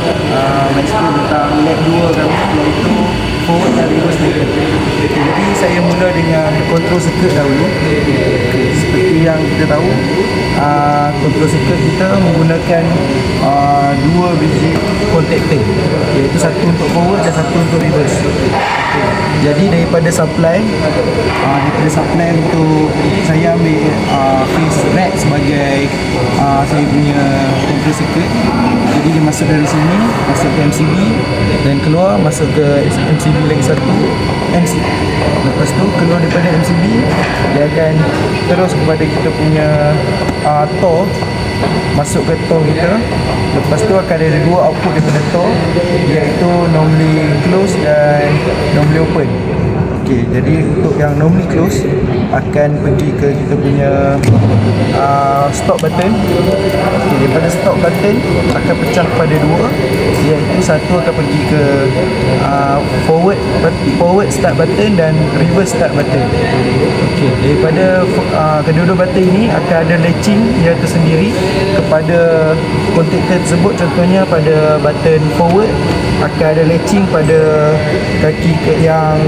nak explain tentang lab 2 kami, iaitu forward dan reverse motor. Jadi saya mula dengan control circuit dahulu. Seperti yang kita tahu, control circuit kita menggunakan dua biji contactor, iaitu satu untuk forward dan satu untuk reverse. Jadi daripada supply untuk saya ambil phase red sebagai saya punya control circuit. Jadi dia masuk dari sini, masuk ke MCB dan keluar masuk ke MCB lagi satu, MCB. Lepas tu keluar daripada MCB, dia akan terus kepada kita punya TOR, masuk ke TOR kita. Lepas tu akan ada dua output daripada TOR, iaitu normally close dan normally open. Okey, jadi untuk yang normally close akan pergi ke kita punya stop button. Okey, daripada stop button akan pecah kepada dua, iaitu satu akan pergi ke forward start button dan reverse start button. Okey, daripada kedua-dua button ini akan ada latching dia tersendiri kepada contactor tersebut. Contohnya pada button forward akan ada latching pada kaki yang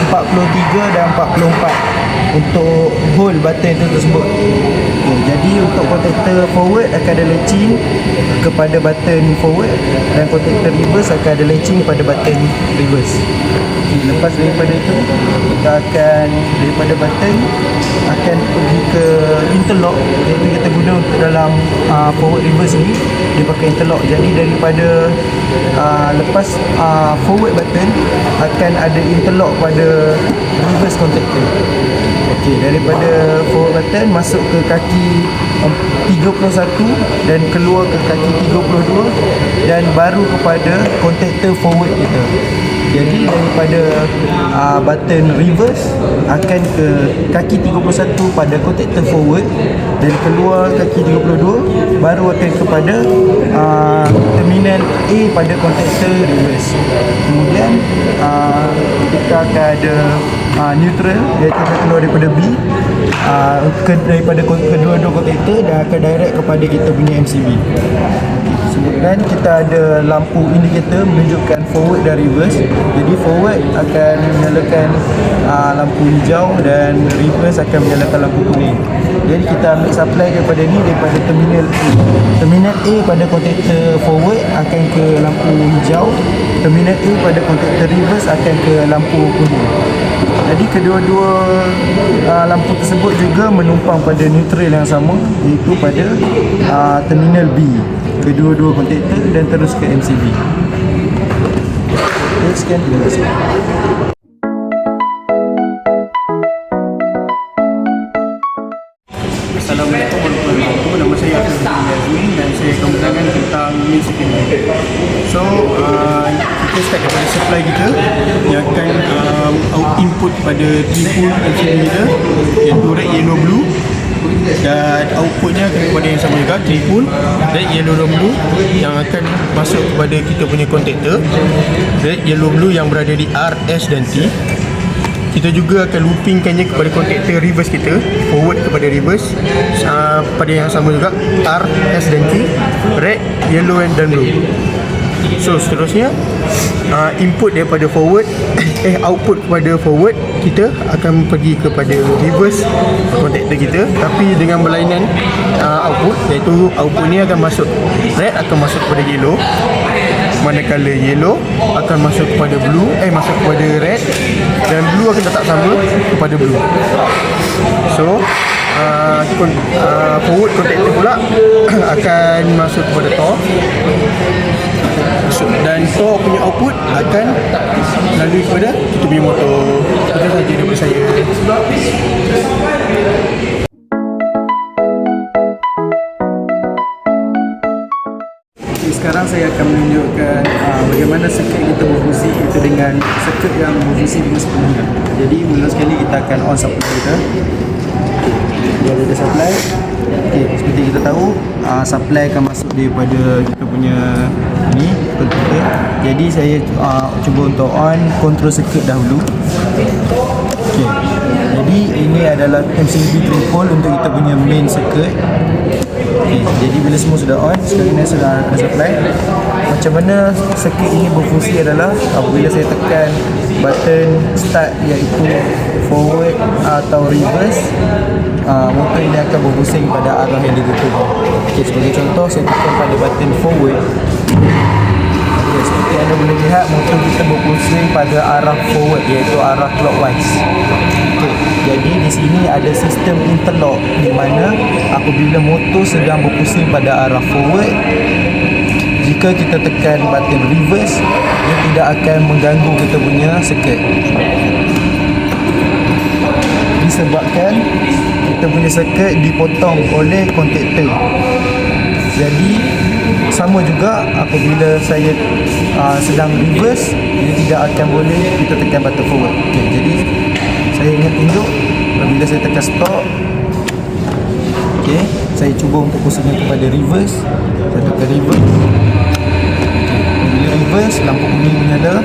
43 dan 44 untuk hold button itu tersebut. Okay, jadi untuk contactor forward akan ada latching kepada button forward dan contactor reverse akan ada latching pada button reverse. Okay, lepas daripada itu kita akan daripada button akan pergi ke interlock, iaitu kita guna untuk dalam forward reverse ni dia pakai interlock. Jadi daripada lepas forward button akan ada interlock pada reverse contactor. Okey, daripada forward button masuk ke kaki 31 dan keluar ke kaki 32 dan baru kepada contactor forward kita. Jadi daripada button reverse akan ke kaki 31 pada contactor forward dan keluar kaki 32 baru akan kepada terminal A pada contactor reverse. Kemudian kita akan ada neutral, iaitu akan keluar daripada B daripada kedua-dua contactor dan akan direct kepada kita punya MCB. Dan kita ada lampu indikator menunjukkan forward dan reverse. Jadi forward akan menyalakan lampu hijau dan reverse akan menyalakan lampu kuning. Jadi kita ambil supply daripada ni, daripada terminal A. Terminal A pada contactor forward akan ke lampu hijau, terminal A pada contactor reverse akan ke lampu kuning. Jadi kedua-dua lampu tersebut juga menumpang pada neutral yang sama, iaitu pada terminal B, kedua-dua contactor dan terus ke MCB. Sekian, terima kasih. Assalamualaikum warahmatullahi wabarakatuh. Nama saya Azmi dan saya akan menerangkan tentang main circuit. So kita start daripada supply kita yang akan input pada 3 pole MCB kita, iaitu red, yellow, blue, dan outputnya akan kepada yang sama juga, 3 pole red, yellow dan blue yang akan masuk kepada kita punya contactor red, yellow, blue yang berada di R, S dan T. Kita juga akan loopingkannya kepada contactor reverse kita, forward kepada reverse pada yang sama juga, R, S dan T, red, yellow dan blue. So seterusnya input daripada forward output kepada forward kita akan pergi kepada reverse contactor kita, tapi dengan berlainan output, iaitu output ni akan masuk red akan masuk kepada yellow, manakala yellow akan masuk kepada blue, masuk kepada red, dan blue akan tetap sama kepada blue. So forward contactor pula akan masuk kepada TOR, dan TOR punya output akan melalui kepada kita punya motor. Itu sahaja daripada saya. Sekarang saya akan menunjukkan bagaimana circuit kita berfungsi, itu dengan circuit yang berfungsi dengan sepenuhnya. Jadi mula sekali kita akan on supply kita. Dia ada supply. Okay, seperti kita tahu, supply akan masuk daripada kita punya ni controller. Jadi saya cuba untuk on control circuit dahulu. Okay. Jadi ini adalah MCB 3 pole untuk kita punya main circuit. Okay, jadi bila semua sudah on, sekarang ni sudah ada supply. Macam mana circuit ini berfungsi adalah apabila saya tekan button start iaitu forward atau reverse, motor ini akan berpusing pada arah yang ditutup. Okay, sebagai contoh saya tekan pada button forward. Okay, seperti anda boleh lihat motor kita berpusing pada arah forward iaitu arah clockwise. Okay, jadi di sini ada sistem interlock di mana apabila motor sedang berpusing pada arah forward, jika kita tekan button reverse, dia tidak akan mengganggu kita punya circuit. Disebabkan kita punya circuit dipotong oleh kontaktor. Jadi sama juga apabila saya sedang reverse, dia tidak akan boleh kita tekan button forward. Okay, jadi saya ingin tunjuk apabila saya tekan stop. Okay, saya cuba untuk pusingkan kepada reverse. Saya tekan reverse. Bila reverse, lampu kuning menyala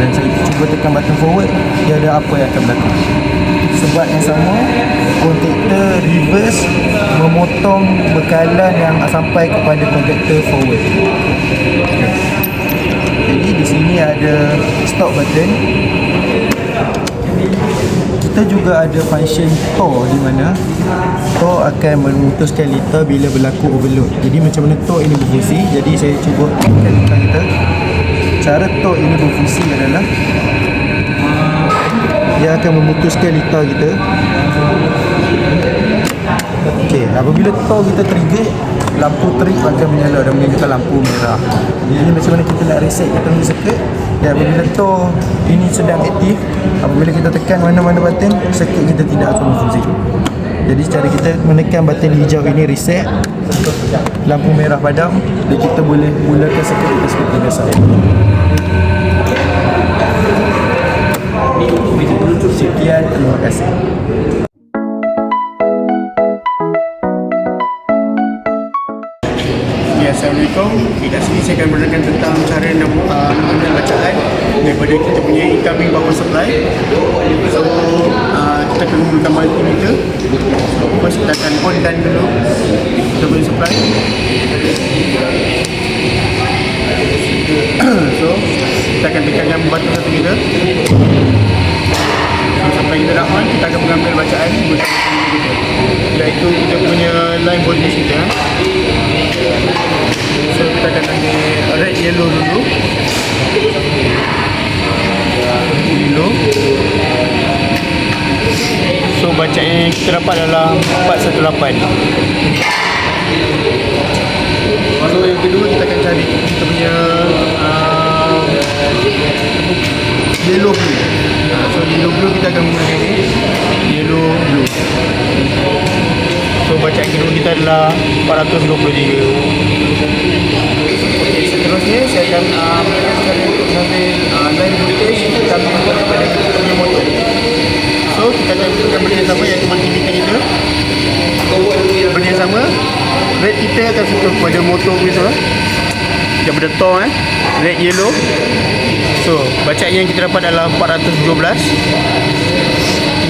dan saya cuba tekan button forward, dia ada apa yang akan berlaku. Sebab yang sama, kontaktor reverse memotong bekalan yang sampai kepada kontaktor forward. Jadi di sini ada stop button. Kita juga ada function toe di mana toe akan memutuskan liter bila berlaku overload. Jadi macam mana toe ini berfungsi? Jadi saya cuba tekan liter kita. Cara toe ini berfungsi adalah dia akan memutuskan liter kita. Okey, apabila toe kita trigger, lampu trip akan menyala dan menunjukkan lampu merah. Jadi macam mana kita nak reset kita punya circuit? Ya, apabila toe ini sedang aktif, apabila kita tekan mana-mana button, circuit kita tidak akan berfungsi. Jadi cara kita menekan button hijau ini reset, lampu merah padam dan kita boleh mulakan circuit kita seperti biasa. Sekian, terima kasih. Assalamualaikum. Kat sini saya akan menerangkan tentang cara menggunakan bacaan daripada kita punya incoming power supply. So kita akan menggunakan multimeter. So first kita akan on dan dulu kita punya supply. So kita akan tekankan button satu meter. So sampai kita dah on, kita akan mengambil bacaan iaitu kita punya line voltage kita. So kita akan ambil red yellow dulu. Yellow. So bacaan yang kita dapat adalah 418. So yang kedua kita akan cari kita punya yellow blue. So yellow blue kita akan menggunakan ini. Yellow blue. So bacaan kedua kita adalah 423. Okey, seterusnya saya akan mengajar cara untuk mengambil line voltage daripada kita punya motor. So kita akan gunakan benda yang sama iaitu multimeter kita. Benda yang sama, red kita akan sentuh kepada motor kita daripada toe red yellow. So bacaan yang kita dapat adalah 412.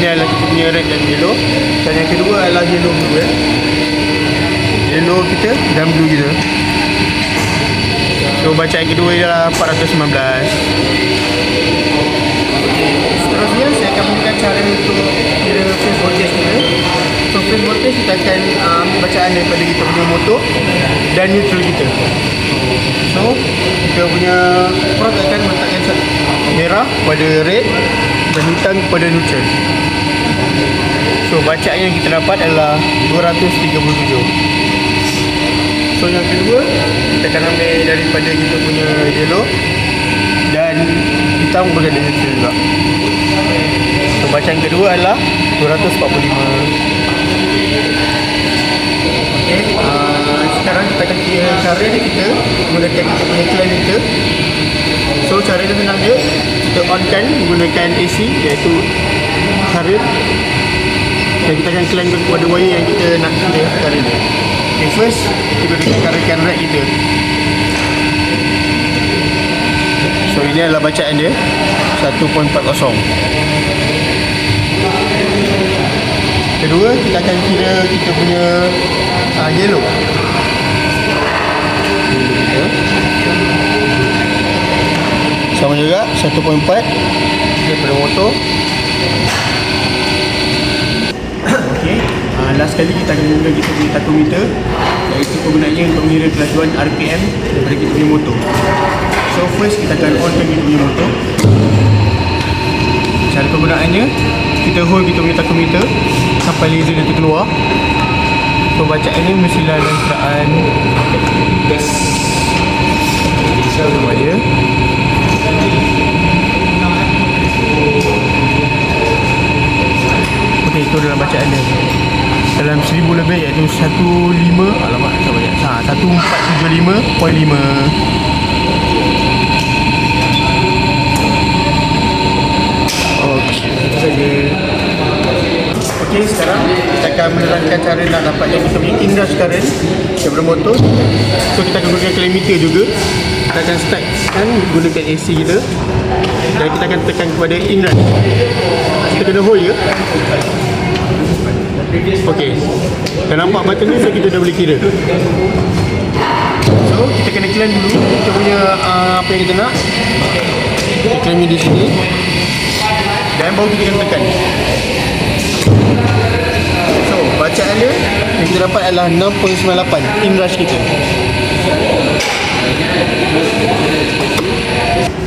Ini adalah kita punya red dan yellow. Dan yang kedua adalah yellow blue yellow kita dan blue kita. So bacaan kedua adalah 419. Seterusnya saya akan menggunakan cara untuk kira phase voltage kita. So phase voltage kita akan ambil bacaan daripada kita punya motor dan neutral kita. So kita punya prod akan meletakkan merah pada red dan hitam pada neutral. So bacaan yang kita dapat adalah 237. So yang kedua kita akan ambil daripada kita punya yellow dan hitam berada neutral juga. So bacaan kedua adalah 245. Okay, sekarang kita akan kira cara kita menggunakan kita punya clamp kita. So cara dia senang je, kita onkan menggunakan AC iaitu current dan kita akan clamp kepada wire yang kita nak kira current dia. Okay, first kita karakan red kita. So ini adalah bacaan dia 1.40. Kedua kita akan kira kita punya yellow. Sama juga 1.4 daripada motor. Okey, last kali kita akan guna kita punya tachometer, iaitu kegunaannya untuk mengira kelajuan RPM daripada kita punya motor. So first kita akan onkan kita punya motor. Cara kegunaannya, kita hold kita punya tachometer sampai laser dia terkeluar. So bacaannya mestilah dalam keadaan gas. Sama dia. Okey, itu dalam bacaan dia. Dalam 1000 lebih, iaitu 15, alamak tak banyak. 1475.5. Okey, itu saja. Okey, sekarang kita akan menerangkan cara nak dapatkan kita punya inrush current daripada motor. So kita akan gunakan kilometer juga. Kita akan startkan gunakan AC kita, dan kita akan tekan kepada inrush. Kita kena hold je. Okey, dah nampak button ni, so kita dah boleh kira. So kita kena climb dulu kita punya apa yang kita nak. Kita climb di sini, dan baru kita kena tekan. So bacaan dia yang kita dapat adalah 6.98 inrush kita.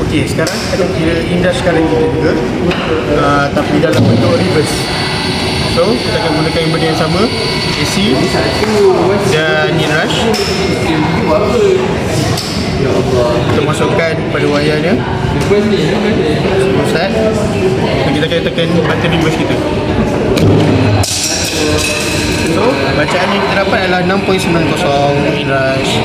Okey, sekarang kita akan kira inrush current kita juga, tapi dalam bentuk reverse. So kita akan gunakan yang benda yang sama, AC dan inrush. Kita masukkan pada wayarnya, start, dan kita akan tekan button reverse kita. So bacaan yang kita dapat adalah 6.90 inrush.